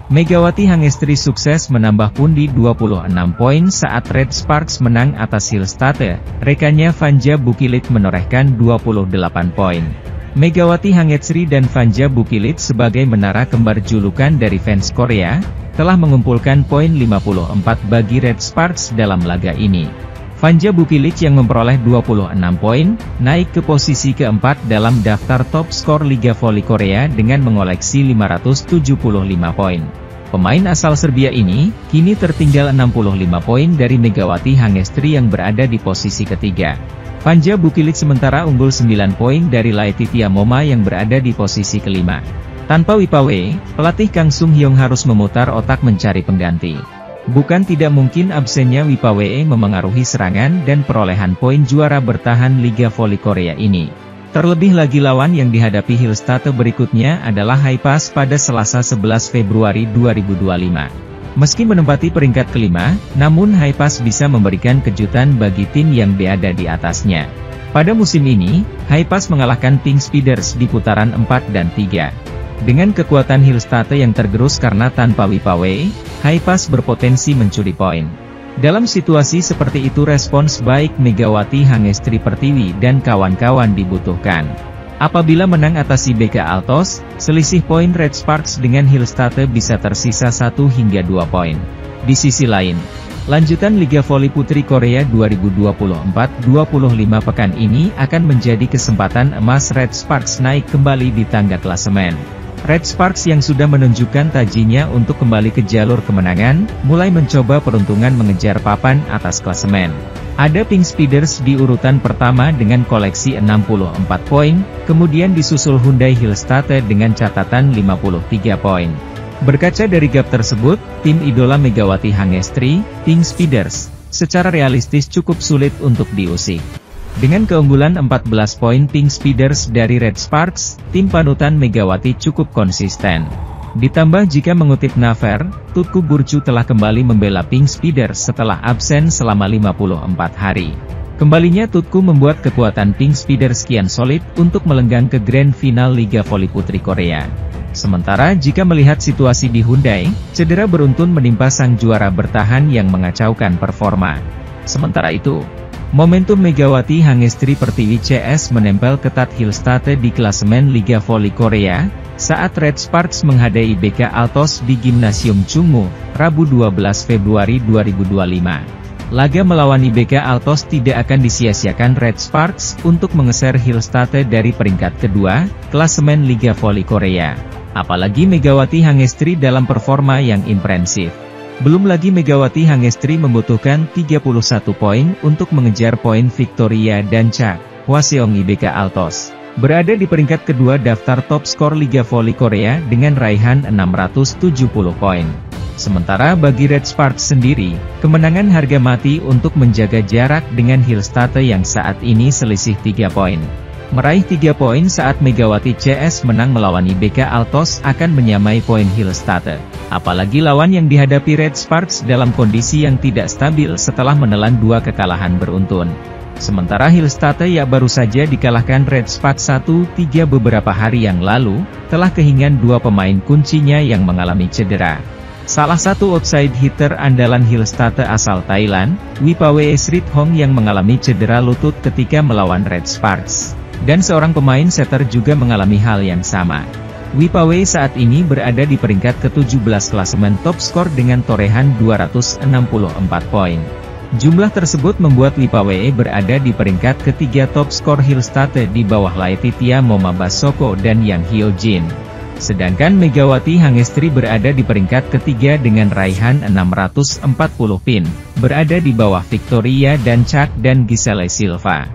Megawati Hangestri sukses menambah pundi 26 poin saat Red Sparks menang atas Hillstate, rekannya Vanja Bukilit menorehkan 28 poin. Megawati Hangestri dan Vanja Bukilit sebagai menara kembar julukan dari fans Korea, telah mengumpulkan poin 54 bagi Red Sparks dalam laga ini. Vanja Bukilit yang memperoleh 26 poin, naik ke posisi keempat dalam daftar top skor Liga Voli Korea dengan mengoleksi 575 poin. Pemain asal Serbia ini, kini tertinggal 65 poin dari Megawati Hangestri yang berada di posisi ketiga. Vanja Bukilit sementara unggul 9 poin dari Laetitia Moma yang berada di posisi kelima. Tanpa Wipawe, pelatih Kang Sung Hyung harus memutar otak mencari pengganti. Bukan tidak mungkin absennya Wipawe memengaruhi serangan dan perolehan poin juara bertahan Liga Voli Korea ini. Terlebih lagi lawan yang dihadapi Hillstate berikutnya adalah Haepas pada Selasa 11 Februari 2025. Meski menempati peringkat kelima, namun Haepas bisa memberikan kejutan bagi tim yang berada di atasnya. Pada musim ini, Haepas mengalahkan Pink Speeders di putaran 4 dan 3. Dengan kekuatan Hillstate yang tergerus karena tanpa Wipawe, Haepas berpotensi mencuri poin. Dalam situasi seperti itu respons baik Megawati Hangestri Pertiwi dan kawan-kawan dibutuhkan. Apabila menang atas IBK Altos, selisih poin Red Sparks dengan Hillstate bisa tersisa 1 hingga 2 poin. Di sisi lain, lanjutan Liga Voli Putri Korea 2024-25 pekan ini akan menjadi kesempatan emas Red Sparks naik kembali di tangga klasemen. Red Sparks yang sudah menunjukkan tajinya untuk kembali ke jalur kemenangan, mulai mencoba peruntungan mengejar papan atas klasemen. Ada Pink Speeders di urutan pertama dengan koleksi 64 poin, kemudian disusul Hyundai Hillstate dengan catatan 53 poin. Berkaca dari gap tersebut, tim idola Megawati Hangestri, Pink Speeders, secara realistis cukup sulit untuk diusik. Dengan keunggulan 14 poin Pink Speeders dari Red Sparks, tim panutan Megawati cukup konsisten. Ditambah jika mengutip Naver, Tutku Burcu telah kembali membela Pink Speeders setelah absen selama 54 hari. Kembalinya Tutku membuat kekuatan Pink Speeders kian solid untuk melenggang ke Grand Final Liga Voli Putri Korea. Sementara jika melihat situasi di Hyundai, cedera beruntun menimpa sang juara bertahan yang mengacaukan performa. Sementara itu, momentum Megawati Hangestri Pertiwi CS menempel ketat Hillstate di klasemen Liga Voli Korea, saat Red Sparks menghadapi IBK Altos di Gimnasium Chungmu, Rabu 12 Februari 2025. Laga melawan IBK Altos tidak akan disia-siakan Red Sparks untuk mengeser Hillstate dari peringkat kedua, klasemen Liga Voli Korea. Apalagi Megawati Hangestri dalam performa yang impresif. Belum lagi Megawati Hangestri membutuhkan 31 poin untuk mengejar poin Victoria dan Cha Hwaseong IBK Altos. Berada di peringkat kedua daftar top skor Liga Voli Korea dengan raihan 670 poin. Sementara bagi Red Sparks sendiri, kemenangan harga mati untuk menjaga jarak dengan Hillstate yang saat ini selisih 3 poin. Meraih 3 poin saat Megawati CS menang melawan IBK Altos akan menyamai poin Hillstate. Apalagi lawan yang dihadapi Red Sparks dalam kondisi yang tidak stabil setelah menelan 2 kekalahan beruntun. Sementara Hillstate yang baru saja dikalahkan Red Sparks 1-3 beberapa hari yang lalu, telah kehilangan 2 pemain kuncinya yang mengalami cedera. Salah satu outside hitter andalan Hillstate asal Thailand, Wipawe Srithong yang mengalami cedera lutut ketika melawan Red Sparks. Dan seorang pemain setter juga mengalami hal yang sama. Wipawe saat ini berada di peringkat ke-17 klasemen top skor dengan torehan 264 poin. Jumlah tersebut membuat Wipawe berada di peringkat ketiga top skor Hillstate di bawah Laetitia Moma Basoko dan Yang Hyo Jin. Sedangkan Megawati Hangestri berada di peringkat ketiga dengan raihan 640 pin, berada di bawah Victoria dan Cha dan Giselle Silva.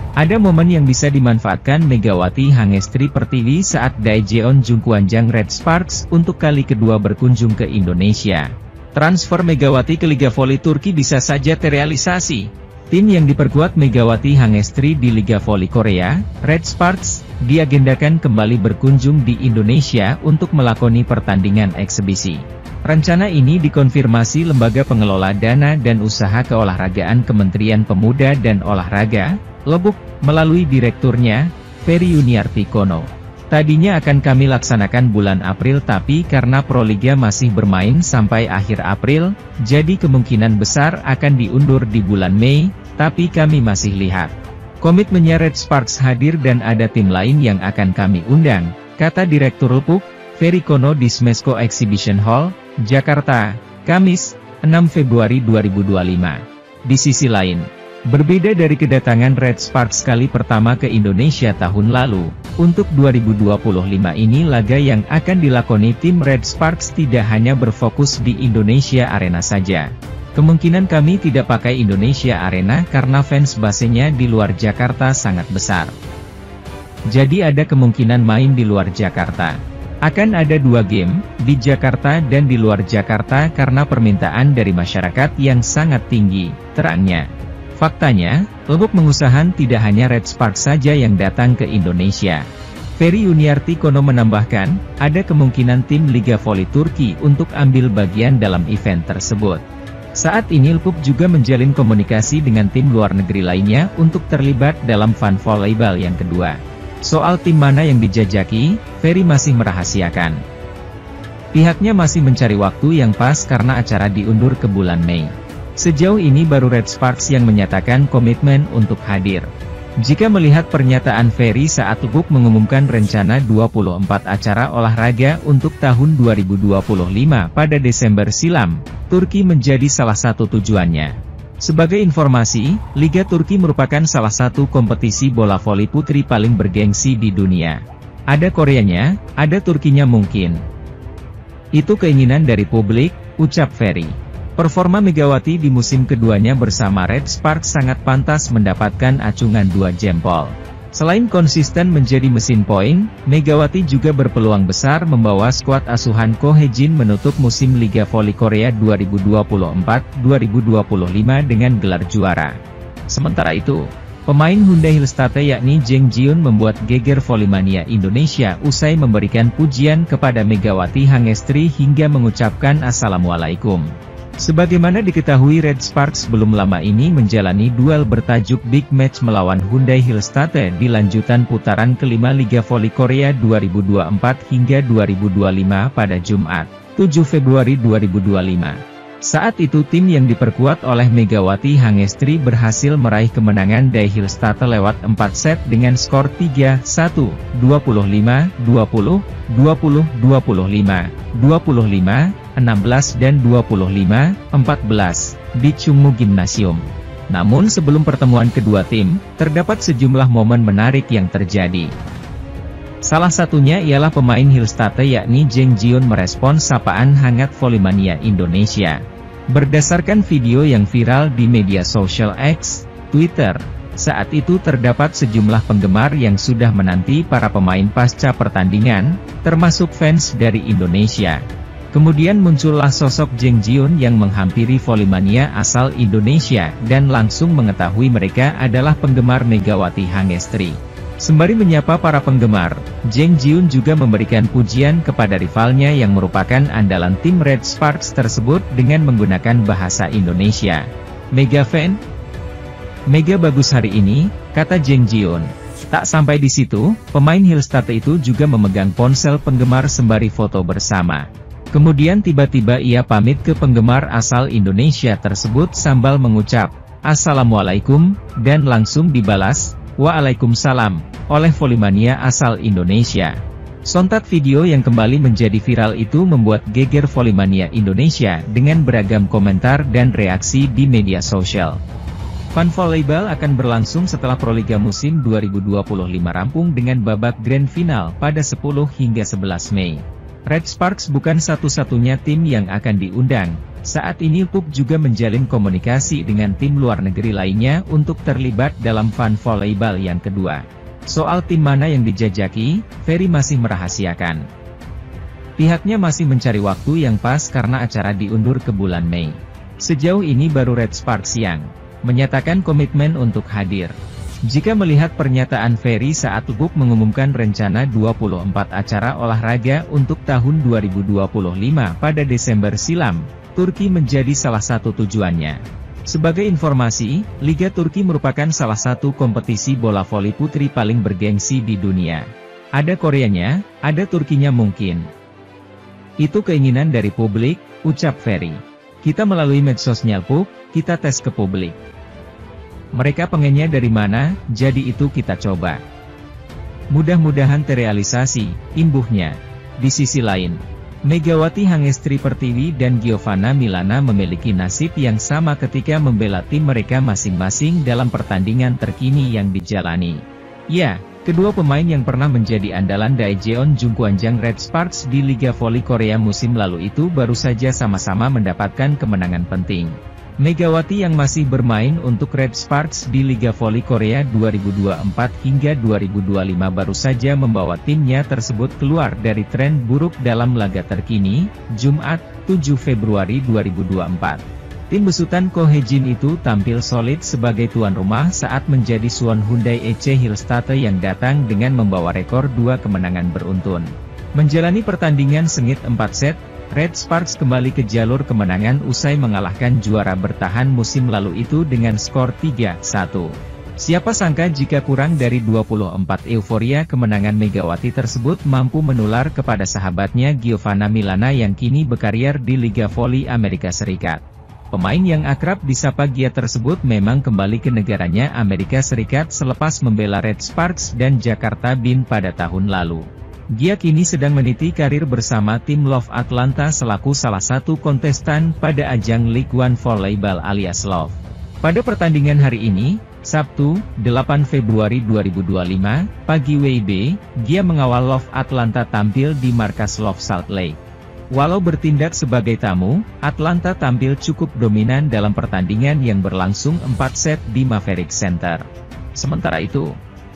Ada momen yang bisa dimanfaatkan Megawati Hangestri Pertiwi saat Daejeon Jungkwanjang Red Sparks untuk kali kedua berkunjung ke Indonesia. Transfer Megawati ke Liga Voli Turki bisa saja terrealisasi. Tim yang diperkuat Megawati Hangestri di Liga Voli Korea, Red Sparks, diagendakan kembali berkunjung di Indonesia untuk melakoni pertandingan eksibisi. Rencana ini dikonfirmasi Lembaga Pengelola Dana dan Usaha Keolahragaan Kementerian Pemuda dan Olahraga, Lebuk, melalui direkturnya, Ferry Yuniarti Kono. Tadinya akan kami laksanakan bulan April tapi karena Proliga masih bermain sampai akhir April, jadi kemungkinan besar akan diundur di bulan Mei, tapi kami masih lihat. Komitmennya Red Sparks hadir dan ada tim lain yang akan kami undang, kata Direktur Lupuk, Ferry Kono di Smesco Exhibition Hall, Jakarta, Kamis, 6 Februari 2025. Di sisi lain, berbeda dari kedatangan Red Sparks kali pertama ke Indonesia tahun lalu, untuk 2025 ini laga yang akan dilakoni tim Red Sparks tidak hanya berfokus di Indonesia Arena saja. Kemungkinan kami tidak pakai Indonesia Arena karena fans basenya di luar Jakarta sangat besar. Jadi ada kemungkinan main di luar Jakarta. Akan ada 2 game, di Jakarta dan di luar Jakarta karena permintaan dari masyarakat yang sangat tinggi, terangnya. Faktanya, Lubuk mengusahakan tidak hanya Red Sparks saja yang datang ke Indonesia. Ferry Yuniarti Kono menambahkan, ada kemungkinan tim Liga Voli Turki untuk ambil bagian dalam event tersebut. Saat ini Lubuk juga menjalin komunikasi dengan tim luar negeri lainnya untuk terlibat dalam Fun Volleyball yang kedua. Soal tim mana yang dijajaki, Ferry masih merahasiakan. Pihaknya masih mencari waktu yang pas karena acara diundur ke bulan Mei. Sejauh ini baru Red Sparks yang menyatakan komitmen untuk hadir. Jika melihat pernyataan Ferry saat Lubuk mengumumkan rencana 24 acara olahraga untuk tahun 2025 pada Desember silam, Turki menjadi salah satu tujuannya. Sebagai informasi, Liga Turki merupakan salah satu kompetisi bola voli putri paling bergengsi di dunia. Ada Koreanya, ada Turkinya mungkin. Itu keinginan dari publik, ucap Ferry. Performa Megawati di musim keduanya bersama Red Sparks sangat pantas mendapatkan acungan 2 jempol. Selain konsisten menjadi mesin poin, Megawati juga berpeluang besar membawa skuad asuhan Ko Hye-jin menutup musim Liga Voli Korea 2024-2025 dengan gelar juara. Sementara itu, pemain Hyundai Hillstate yakni Jeng Ji-eun membuat geger Volley-mania Indonesia usai memberikan pujian kepada Megawati Hangestri hingga mengucapkan Assalamualaikum. Sebagaimana diketahui Red Sparks belum lama ini menjalani duel bertajuk Big Match melawan Hyundai Hillstate di lanjutan putaran kelima Liga Voli Korea 2024 hingga 2025 pada Jumat, 7 Februari 2025. Saat itu tim yang diperkuat oleh Megawati Hangestri berhasil meraih kemenangan dari Hillstate lewat 4 set dengan skor 3-1, 25-20, 20-25, 25, 16 dan 25-14, di Chungmu Gymnasium. Namun sebelum pertemuan kedua tim, terdapat sejumlah momen menarik yang terjadi. Salah satunya ialah pemain Hillstate yakni Jeng Ji-eun merespons sapaan hangat Volley-mania Indonesia. Berdasarkan video yang viral di media sosial X, Twitter, saat itu terdapat sejumlah penggemar yang sudah menanti para pemain pasca pertandingan, termasuk fans dari Indonesia. Kemudian muncullah sosok Jeng Ji-eun yang menghampiri Volley-mania asal Indonesia dan langsung mengetahui mereka adalah penggemar Megawati Hangestri. Sembari menyapa para penggemar, Jeng Ji-eun juga memberikan pujian kepada rivalnya yang merupakan andalan tim Red Sparks tersebut dengan menggunakan bahasa Indonesia. Mega fan? Mega bagus hari ini, kata Jeng Ji-eun. Tak sampai di situ, pemain Hillstate itu juga memegang ponsel penggemar sembari foto bersama. Kemudian tiba-tiba ia pamit ke penggemar asal Indonesia tersebut sambil mengucap, Assalamualaikum, dan langsung dibalas, Waalaikumsalam, oleh Volley-mania asal Indonesia. Sontak video yang kembali menjadi viral itu membuat geger Volley-mania Indonesia dengan beragam komentar dan reaksi di media sosial. Fun Volleyball akan berlangsung setelah Proliga musim 2025 rampung dengan babak grand final pada 10 hingga 11 Mei. Red Sparks bukan satu-satunya tim yang akan diundang. Saat ini PUB juga menjalin komunikasi dengan tim luar negeri lainnya untuk terlibat dalam Fun Volleyball yang kedua. Soal tim mana yang dijajaki, Ferry masih merahasiakan. Pihaknya masih mencari waktu yang pas karena acara diundur ke bulan Mei. Sejauh ini baru Red Sparks yang menyatakan komitmen untuk hadir. Jika melihat pernyataan Ferry saat PUB mengumumkan rencana 24 acara olahraga untuk tahun 2025 pada Desember silam, Turki menjadi salah satu tujuannya. Sebagai informasi, Liga Turki merupakan salah satu kompetisi bola voli putri paling bergengsi di dunia. Ada Koreanya, ada Turkinya mungkin. Itu keinginan dari publik, ucap Ferry. Kita melalui medsos nyelpuk, kita tes ke publik. Mereka pengennya dari mana, jadi itu kita coba. Mudah-mudahan terrealisasi, imbuhnya. Di sisi lain, Megawati Hangestri Pertiwi dan Giovanna Milana memiliki nasib yang sama ketika membela tim mereka masing-masing dalam pertandingan terkini yang dijalani. Ya, kedua pemain yang pernah menjadi andalan Daejeon Jungkwanjang Red Sparks di Liga Voli Korea musim lalu itu baru saja sama-sama mendapatkan kemenangan penting. Megawati yang masih bermain untuk Red Sparks di Liga Voli Korea 2024 hingga 2025 baru saja membawa timnya tersebut keluar dari tren buruk dalam laga terkini, Jumat, 7 Februari 2024. Tim besutan Ko Hye-jin itu tampil solid sebagai tuan rumah saat menjadi Suwon Hyundai EC Hillstate yang datang dengan membawa rekor 2 kemenangan beruntun. Menjalani pertandingan sengit 4 set, Red Sparks kembali ke jalur kemenangan usai mengalahkan juara bertahan musim lalu itu dengan skor 3-1. Siapa sangka jika kurang dari 24 euforia kemenangan Megawati tersebut mampu menular kepada sahabatnya Giovanna Milana yang kini berkarir di Liga Voli Amerika Serikat. Pemain yang akrab disapa Gia tersebut memang kembali ke negaranya Amerika Serikat selepas membela Red Sparks dan Jakarta Bin pada tahun lalu. Gia kini sedang meniti karir bersama tim Love Atlanta selaku salah satu kontestan pada ajang League One Volleyball alias Love. Pada pertandingan hari ini, Sabtu, 8 Februari 2025, pagi WIB, Gia mengawal Love Atlanta tampil di markas Love Salt Lake. Walau bertindak sebagai tamu, Atlanta tampil cukup dominan dalam pertandingan yang berlangsung 4 set di Maverick Center. Sementara itu,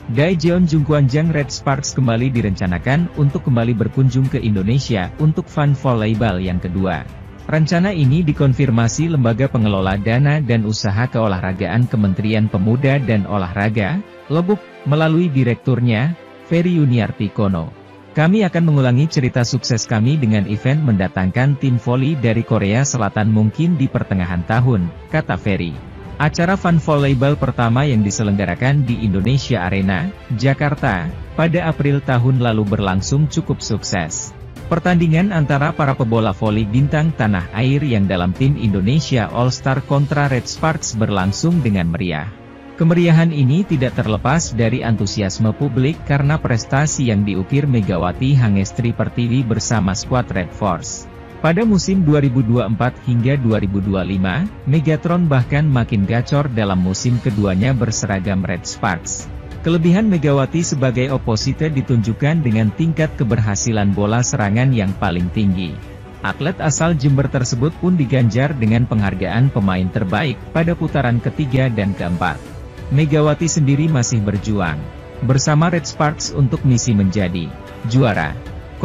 Daejeon Jungkwanjang Red Sparks kembali direncanakan untuk kembali berkunjung ke Indonesia untuk Fun Volleyball yang kedua. Rencana ini dikonfirmasi Lembaga Pengelola Dana dan Usaha Keolahragaan Kementerian Pemuda dan Olahraga, Lebuk, melalui direkturnya, Ferry Yuniarti Kono. Kami akan mengulangi cerita sukses kami dengan event mendatangkan tim voli dari Korea Selatan mungkin di pertengahan tahun, kata Ferry. Acara Fun Volleyball pertama yang diselenggarakan di Indonesia Arena, Jakarta, pada April tahun lalu berlangsung cukup sukses. Pertandingan antara para pebola voli bintang tanah air yang dalam tim Indonesia All-Star kontra Red Sparks berlangsung dengan meriah. Kemeriahan ini tidak terlepas dari antusiasme publik karena prestasi yang diukir Megawati Hangestri Pertiwi bersama skuad Red Force. Pada musim 2024 hingga 2025, Megatron bahkan makin gacor dalam musim keduanya berseragam Red Sparks. Kelebihan Megawati sebagai oposite ditunjukkan dengan tingkat keberhasilan bola serangan yang paling tinggi. Atlet asal Jember tersebut pun diganjar dengan penghargaan pemain terbaik pada putaran ketiga dan keempat. Megawati sendiri masih berjuang bersama Red Sparks untuk misi menjadi juara.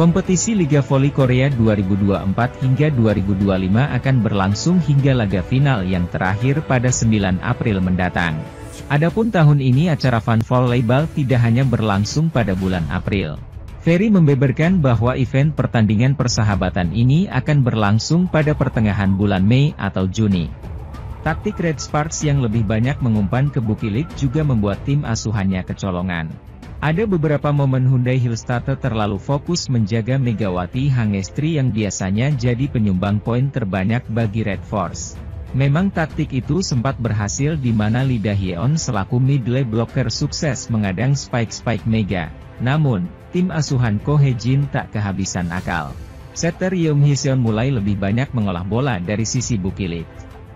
Kompetisi Liga Voli Korea 2024 hingga 2025 akan berlangsung hingga laga final yang terakhir pada 9 April mendatang. Adapun tahun ini acara Fun Volleyball tidak hanya berlangsung pada bulan April. Ferry membeberkan bahwa event pertandingan persahabatan ini akan berlangsung pada pertengahan bulan Mei atau Juni. Taktik Red Sparks yang lebih banyak mengumpan ke Bukilit juga membuat tim asuhannya kecolongan. Ada beberapa momen Hyundai Hillstate terlalu fokus menjaga Megawati Hangestri yang biasanya jadi penyumbang poin terbanyak bagi Red Force. Memang taktik itu sempat berhasil di mana Lee Da-hyeon selaku middle blocker sukses mengadang spike-spike Mega. Namun, tim asuhan Ko Hye-jin tak kehabisan akal. Setter Yeom Hee-seon mulai lebih banyak mengolah bola dari sisi Bukilit.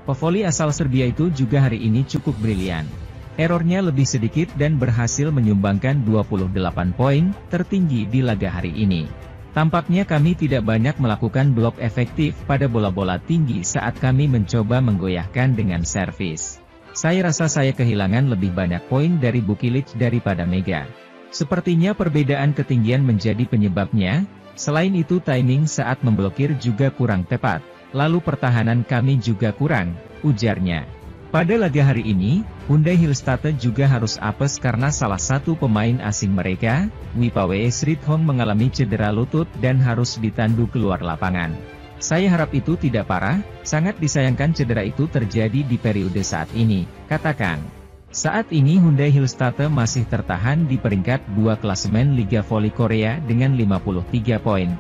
Pevoli asal Serbia itu juga hari ini cukup brilian. Errornya lebih sedikit dan berhasil menyumbangkan 28 poin, tertinggi di laga hari ini. Tampaknya kami tidak banyak melakukan blok efektif pada bola-bola tinggi saat kami mencoba menggoyahkan dengan servis. Saya rasa saya kehilangan lebih banyak poin dari Bukilit daripada Mega. Sepertinya perbedaan ketinggian menjadi penyebabnya, selain itu timing saat memblokir juga kurang tepat, lalu pertahanan kami juga kurang, ujarnya. Pada laga hari ini, Hyundai Hillstate juga harus apes karena salah satu pemain asing mereka, Wipawe Srithong mengalami cedera lutut dan harus ditandu keluar lapangan. Saya harap itu tidak parah, sangat disayangkan cedera itu terjadi di periode saat ini, katakan. Saat ini Hyundai Hillstate masih tertahan di peringkat 2 klasemen Liga Voli Korea dengan 53 poin.